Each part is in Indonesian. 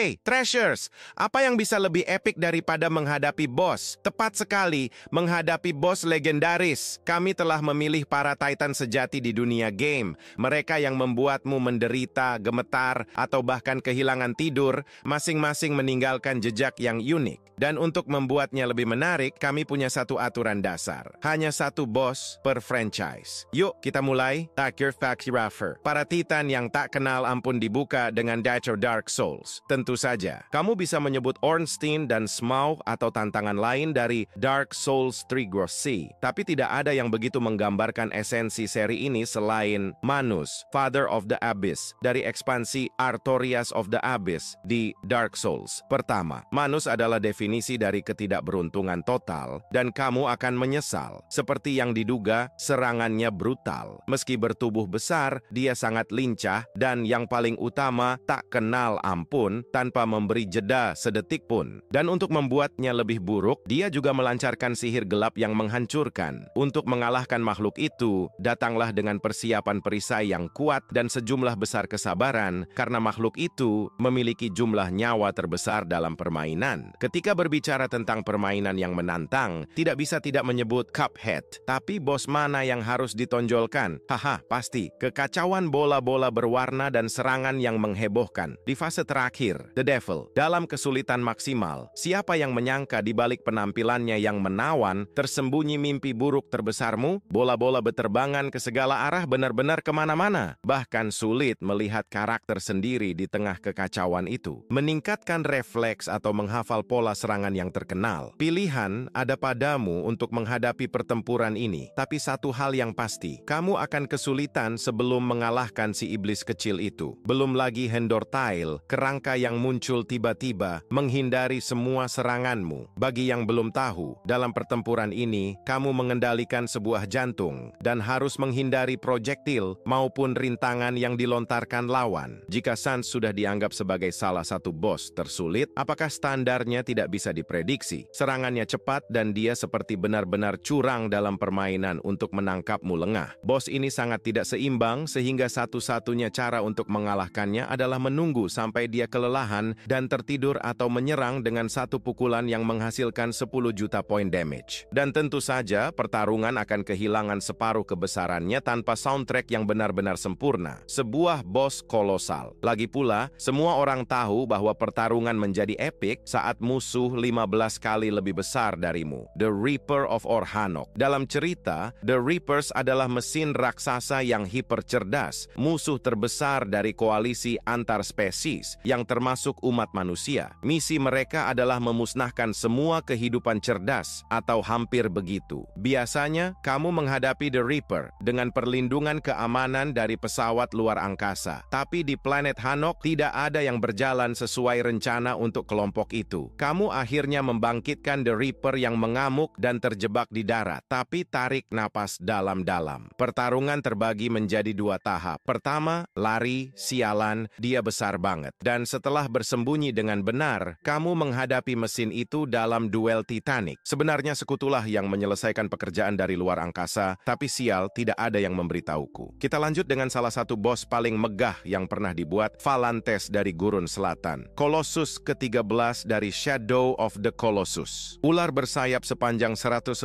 Hey, Treasures! Apa yang bisa lebih epik daripada menghadapi bos? Tepat sekali, menghadapi bos legendaris. Kami telah memilih para Titan sejati di dunia game. Mereka yang membuatmu menderita, gemetar, atau bahkan kehilangan tidur, masing-masing meninggalkan jejak yang unik. Dan untuk membuatnya lebih menarik, kami punya satu aturan dasar. Hanya satu bos per franchise. Yuk, kita mulai. Takir Fakiraffer. Para Titan yang tak kenal ampun dibuka dengan Dacho Dark Souls. Tentu saja, kamu bisa menyebut Ornstein dan Smaug atau tantangan lain dari Dark Souls 3 Sea. Tapi tidak ada yang begitu menggambarkan esensi seri ini selain Manus, Father of the Abyss, dari ekspansi Artorias of the Abyss di Dark Souls. Pertama, Manus adalah definisi dari ketidakberuntungan total, dan kamu akan menyesal. Seperti yang diduga, serangannya brutal. Meski bertubuh besar, dia sangat lincah, dan yang paling utama, tak kenal ampun tanpa memberi jeda sedetik pun. Dan untuk membuatnya lebih buruk, dia juga melancarkan sihir gelap yang menghancurkan. Untuk mengalahkan makhluk itu, datanglah dengan persiapan perisai yang kuat dan sejumlah besar kesabaran, karena makhluk itu memiliki jumlah nyawa terbesar dalam permainan. Ketika berbicara tentang permainan yang menantang, tidak bisa tidak menyebut Cuphead. Tapi bos mana yang harus ditonjolkan? Haha, pasti. Kekacauan bola-bola berwarna dan serangan yang menghebohkan. Di fase terakhir, The Devil, dalam kesulitan maksimal, siapa yang menyangka di balik penampilannya yang menawan, tersembunyi mimpi buruk terbesarmu? Bola-bola beterbangan ke segala arah benar-benar kemana-mana. Bahkan sulit melihat karakter sendiri di tengah kekacauan itu. Meningkatkan refleks atau menghafal pola serangan yang terkenal. Pilihan ada padamu untuk menghadapi pertempuran ini. Tapi satu hal yang pasti, kamu akan kesulitan sebelum mengalahkan si iblis kecil itu. Belum lagi Hendortail, kerangka yang muncul tiba-tiba, menghindari semua seranganmu. Bagi yang belum tahu, dalam pertempuran ini, kamu mengendalikan sebuah jantung, dan harus menghindari projektil maupun rintangan yang dilontarkan lawan. Jika Sans sudah dianggap sebagai salah satu bos tersulit, apakah standarnya tidak bisa diprediksi? Serangannya cepat dan dia seperti benar-benar curang dalam permainan untuk menangkapmu lengah. Bos ini sangat tidak seimbang sehingga satu-satunya cara untuk mengalahkannya adalah menunggu sampai dia kelelahan dan tertidur atau menyerang dengan satu pukulan yang menghasilkan 10 juta poin damage. Dan tentu saja pertarungan akan kehilangan separuh kebesarannya tanpa soundtrack yang benar-benar sempurna. Sebuah bos kolosal. Lagi pula, semua orang tahu bahwa pertarungan menjadi epik saat musuh 15 kali lebih besar darimu. The Reaper of Orhanok. Dalam cerita, The Reapers adalah mesin raksasa yang hipercerdas, musuh terbesar dari koalisi antar spesies yang termasuk umat manusia. Misi mereka adalah memusnahkan semua kehidupan cerdas atau hampir begitu. Biasanya, kamu menghadapi The Reaper dengan perlindungan keamanan dari pesawat luar angkasa. Tapi di planet Hanok tidak ada yang berjalan sesuai rencana untuk kelompok itu. Kamu akhirnya membangkitkan The Reaper yang mengamuk dan terjebak di darat. Tapi tarik napas dalam-dalam. Pertarungan terbagi menjadi dua tahap. Pertama, lari, sialan, dia besar banget. Dan setelah bersembunyi dengan benar, kamu menghadapi mesin itu dalam duel Titanic. Sebenarnya sekutulah yang menyelesaikan pekerjaan dari luar angkasa, tapi sial tidak ada yang memberitahuku. Kita lanjut dengan salah satu bos paling megah yang pernah dibuat, Valantes dari Gurun Selatan. Colossus ke-13 dari Shadow of the Colossus. Ular bersayap sepanjang 155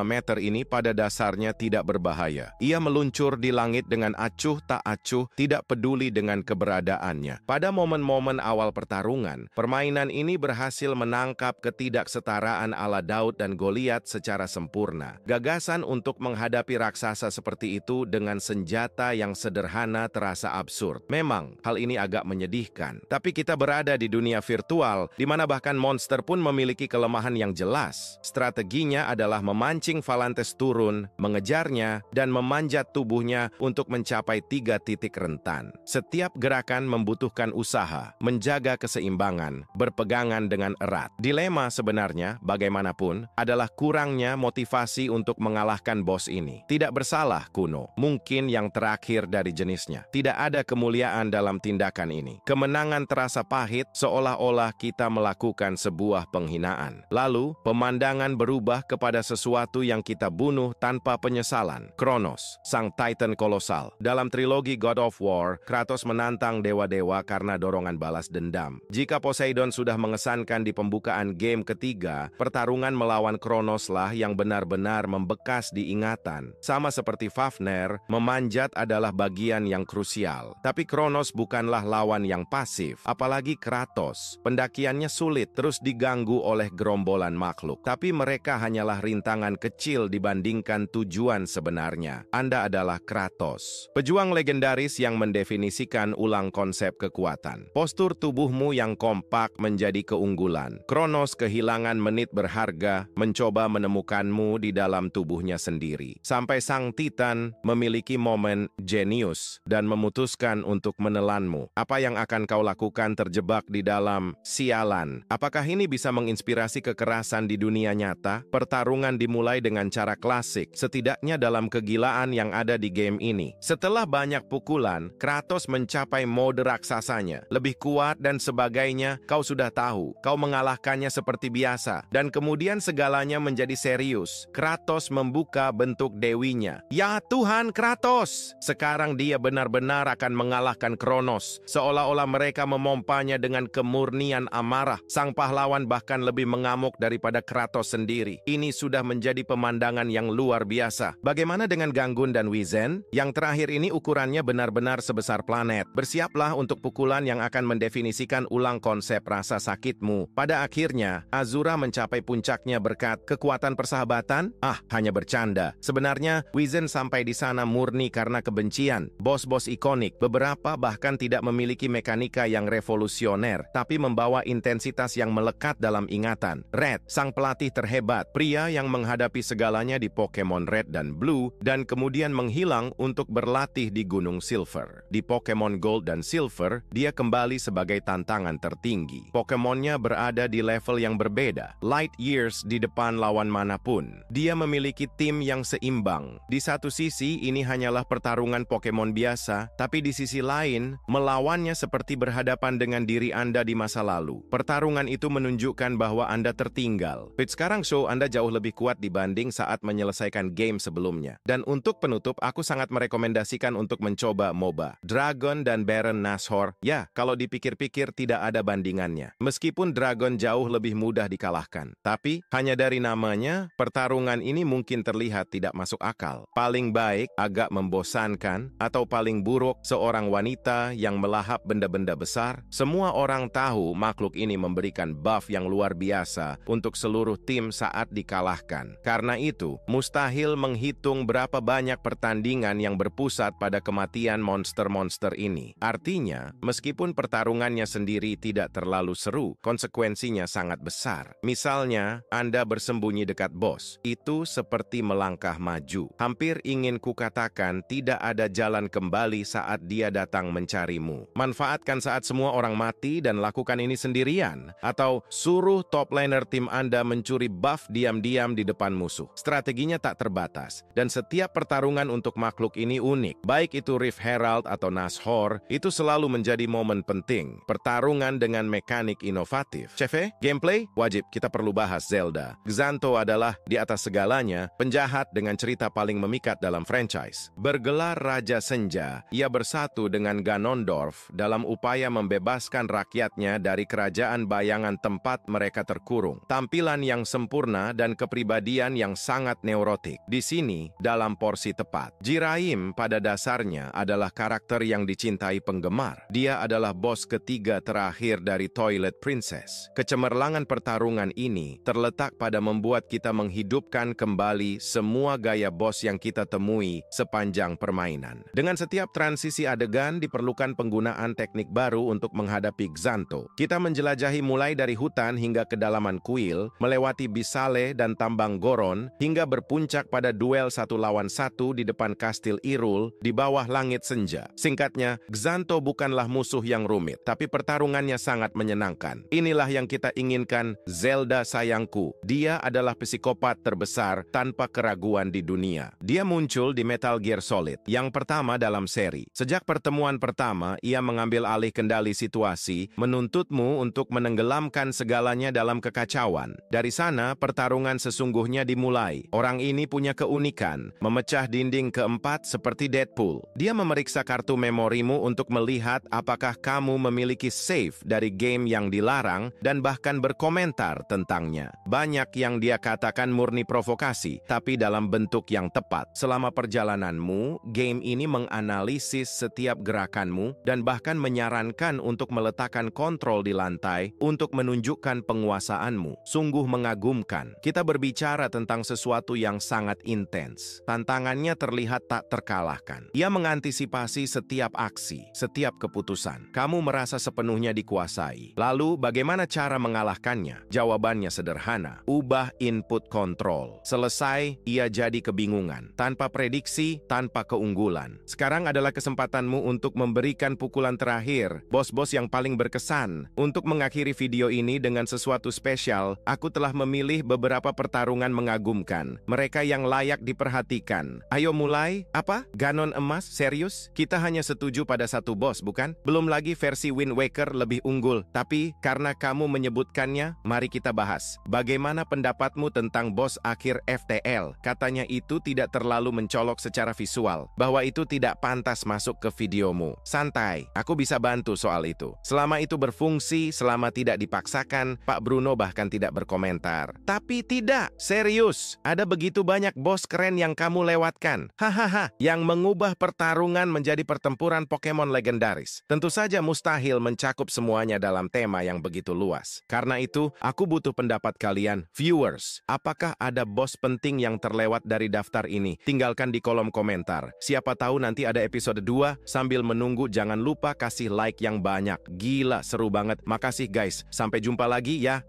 meter ini pada dasarnya tidak berbahaya. Ia meluncur di langit dengan acuh tak acuh, tidak peduli dengan keberadaannya. Pada momen-momen awal pertarungan, permainan ini berhasil menangkap ketidaksetaraan ala Daud dan Goliat secara sempurna. Gagasan untuk menghadapi raksasa seperti itu dengan senjata yang sederhana terasa absurd. Memang, hal ini agak menyedihkan. Tapi kita berada di dunia virtual, di mana bahkan monster pun memiliki kelemahan yang jelas. Strateginya adalah memancing Valantes turun, mengejarnya, dan memanjat tubuhnya untuk mencapai 3 titik rentan. Setiap gerakan membutuhkan usaha, menjaga keseimbangan, berpegangan dengan erat. Dilema sebenarnya, bagaimanapun, adalah kurangnya motivasi untuk mengalahkan bos ini. Tidak bersalah kuno, mungkin yang terakhir dari jenisnya. Tidak ada kemuliaan dalam tindakan ini. Kemenangan terasa pahit, seolah-olah kita melakukan sebuah penghinaan. Lalu, pemandangan berubah kepada sesuatu yang kita bunuh tanpa penyesalan. Kronos, sang Titan kolosal. Dalam trilogi God of War, Kratos menantang dewa-dewa karena dorongan balas dendam. Jika Poseidon sudah mengesankan di pembukaan game ketiga, pertarungan melawan Kronos lah yang benar-benar membekas di ingatan. Sama seperti Fafnir, memanjat adalah bagian yang krusial. Tapi Kronos bukanlah lawan yang pasif, apalagi Kratos. Pendakiannya sulit, terus diganggu oleh gerombolan makhluk. Tapi mereka hanyalah rintangan kecil dibandingkan tujuan sebenarnya. Anda adalah Kratos, pejuang legendaris yang mendefinisikan ulang konsep kekuatan. Postur tubuhmu yang kompak menjadi keunggulan. Kronos kehilangan menit berharga mencoba menemukanmu di dalam tubuhnya sendiri. Sampai sang Titan memiliki momen jenius dan memutuskan untuk menelanmu. Apa yang akan kau lakukan terjebak di dalam sialan? Apakah ini bisa menginspirasi kekerasan di dunia nyata? Pertarungan dimulai dengan cara klasik, setidaknya dalam kegilaan yang ada di game ini. Setelah banyak pukulan, Kratos mencapai mode raksasanya. Lebih kuat dan sebagainya, kau sudah tahu. Kau mengalahkannya seperti biasa. Dan kemudian segalanya menjadi serius. Kratos membuka bentuk dewinya. Ya Tuhan Kratos! Sekarang dia benar-benar akan mengalahkan Kronos. Seolah-olah mereka memompanya dengan kemurnian amarah. Sang pahlawan bahkan lebih mengamuk daripada Kratos sendiri. Ini sudah menjadi pemandangan yang luar biasa. Bagaimana dengan Ganggun dan Wizen? Yang terakhir ini ukurannya benar-benar sebesar planet. Bersiaplah untuk pukulan yang akan mendefinisikan ulang konsep rasa sakitmu. Pada akhirnya, Azura mencapai puncaknya berkat kekuatan persahabatan? Hanya bercanda. Sebenarnya, Wizen sampai di sana murni karena kebencian. Bos-bos ikonik, beberapa bahkan tidak memiliki mekanika yang revolusioner, tapi membawa intensitas yang melekat dalam ingatan. Red, sang pelatih terhebat, pria yang menghadapi segalanya di Pokemon Red dan Blue, dan kemudian menghilang untuk berlatih di Gunung Silver. Di Pokemon Gold dan Silver, dia kembali sebagai tantangan tertinggi. Pokemonnya berada di level yang berbeda, light years di depan lawan manapun. Dia memiliki tim yang seimbang. Di satu sisi, ini hanyalah pertarungan Pokemon biasa, tapi di sisi lain, melawannya seperti berhadapan dengan diri Anda di masa lalu. Pertarungan itu menunjukkan bahwa Anda tertinggal. Sekarang show Anda jauh lebih kuat dibanding saat menyelesaikan game sebelumnya. Dan untuk penutup, aku sangat merekomendasikan untuk mencoba MOBA. Dragon dan Baron Nashor, ya, kalau dipikir-pikir tidak ada bandingannya. Meskipun Dragon jauh lebih mudah dikalahkan. Tapi, hanya dari namanya, pertarungan ini mungkin terlihat tidak masuk akal. Paling baik, agak membosankan, atau paling buruk, seorang wanita yang melahap benda-benda besar. Semua orang tahu makhluk ini memberikan buff yang luar biasa untuk seluruh tim saat dikalahkan. Karena itu, mustahil menghitung berapa banyak pertandingan yang berpusat pada kematian monster-monster ini. Artinya, meskipun pertarungannya sendiri tidak terlalu seru, konsekuensinya sangat besar. Misalnya, Anda bersembunyi dekat bos. Itu seperti melangkah maju. Hampir ingin kukatakan tidak ada jalan kembali saat dia datang mencarimu. Manfaatkan saat semua orang mati dan lakukan ini sendirian. Atau suruh top laner tim Anda mencuri buff diam-diam di depan musuh. Strateginya tak terbatas. Dan setiap pertarungan untuk makhluk ini unik. Baik itu Rift Herald atau Nashor, itu selalu menjadi momen penting. Pertarungan dengan mekanik inovatif. CV, gameplay, wajib kita perlu bahas Zelda. Xanto adalah, di atas segalanya, penjahat dengan cerita paling memikat dalam franchise. Bergelar Raja Senja, ia bersatu dengan Ganondorf dalam upaya membebaskan rakyatnya dari kerajaan bayangan tempat mereka terkurung. Tampilan yang sempurna dan kepribadian yang sangat neurotik. Di sini, dalam porsi tepat. Jiraim pada dasarnya adalah karakter yang dicintai penggemar. Dia adalah bos ketiga terakhir dari Toilet Princess. Kecemerlangan pertarungan ini terletak pada membuat kita menghidupkan kembali semua gaya bos yang kita temui sepanjang permainan. Dengan setiap transisi adegan diperlukan penggunaan teknik baru untuk menghadapi Xanto. Kita menjelajahi mulai dari hutan hingga kedalaman kuil, melewati Bisale dan tambang Goron, hingga berpuncak pada duel 1 lawan 1 di depan kastil Irul di bawah langit senja. Singkatnya, Xanto bukanlah musuh yang rumit, tapi pertarungannya sangat menyenangkan. Inilah yang kita inginkan, Zelda sayangku. Dia adalah psikopat terbesar tanpa keraguan di dunia. Dia muncul di Metal Gear Solid, yang pertama dalam seri. Sejak pertemuan pertama, ia mengambil alih kendali situasi, menuntutmu untuk menenggelamkan segalanya dalam kekacauan. Dari sana, pertarungan sesungguhnya dimulai. Orang ini punya keunikan, memecah dinding keempat seperti Deadpool. Dia memeriksa kartu memorimu untuk melihat apakah kamu mau memiliki save dari game yang dilarang dan bahkan berkomentar tentangnya. Banyak yang dia katakan murni provokasi, tapi dalam bentuk yang tepat. Selama perjalananmu, game ini menganalisis setiap gerakanmu dan bahkan menyarankan untuk meletakkan kontrol di lantai untuk menunjukkan penguasaanmu. Sungguh mengagumkan. Kita berbicara tentang sesuatu yang sangat intens. Tantangannya terlihat tak terkalahkan. Ia mengantisipasi setiap aksi, setiap keputusan. Kamu merasa sepenuhnya dikuasai. Lalu, bagaimana cara mengalahkannya? Jawabannya sederhana. Ubah input control. Selesai, ia jadi kebingungan. Tanpa prediksi, tanpa keunggulan. Sekarang adalah kesempatanmu untuk memberikan pukulan terakhir. Bos-bos yang paling berkesan. Untuk mengakhiri video ini dengan sesuatu spesial, aku telah memilih beberapa pertarungan mengagumkan. Mereka yang layak diperhatikan. Ayo mulai. Apa? Ganon emas? Serius? Kita hanya setuju pada satu bos, bukan? Belum lagi versi Wind Waker lebih unggul. Tapi, karena kamu menyebutkannya, mari kita bahas. Bagaimana pendapatmu tentang bos akhir FTL? Katanya itu tidak terlalu mencolok secara visual. Bahwa itu tidak pantas masuk ke videomu. Santai, aku bisa bantu soal itu. Selama itu berfungsi, selama tidak dipaksakan, Pak Bruno bahkan tidak berkomentar. Tapi tidak, serius. Ada begitu banyak bos keren yang kamu lewatkan. Hahaha, yang mengubah pertarungan menjadi pertempuran Pokemon legendaris. Tentu saja mustahil mencakup semuanya dalam tema yang begitu luas. Karena itu, aku butuh pendapat kalian, viewers. Apakah ada bos penting yang terlewat dari daftar ini? Tinggalkan di kolom komentar. Siapa tahu nanti ada episode 2. Sambil menunggu, jangan lupa kasih like yang banyak. Gila, seru banget. Makasih guys. Sampai jumpa lagi ya.